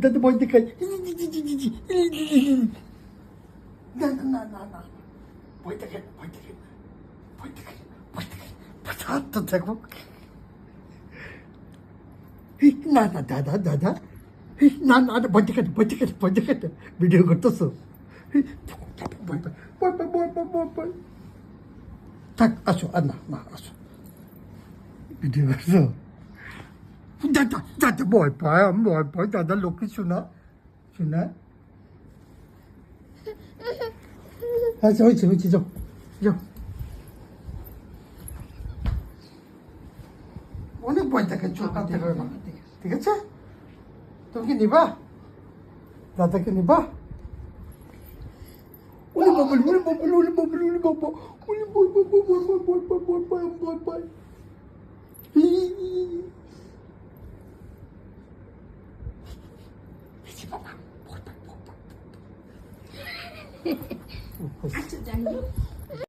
দাদা ভয় দেখাই না না না না না ভয় দেখাই ভয় দেখাই ভয় দেখাই ভয় দেখাই হাতটা দেখো না না দাদা দাদা না না ভয় দেখাই ভয় দেখাই ভয় দেখাই ভিডিও করতেছো ভয় পাই ভয় পাই ভয় পাই ভয় পাই থাক আসো আর না না আসো ভিডিও করছো দাদা দাদা ভয় পায় আমি ভয় পাই দাদা লক্ষ্মী শোনা শোনা আচ্ছা হয়েছে হয়েছে যাও যাও অনেক ভয় থাকে চোখ কাঁদতে হবে না ঠিক আছে তুমি কি নিবা দাদাকে নিবা উনি বাবুল উনি বাবুল উনি বাবুল উনি বাবা উনি বই বই বই বই বই বই বই বই বই বই বই আচ্ছা জানি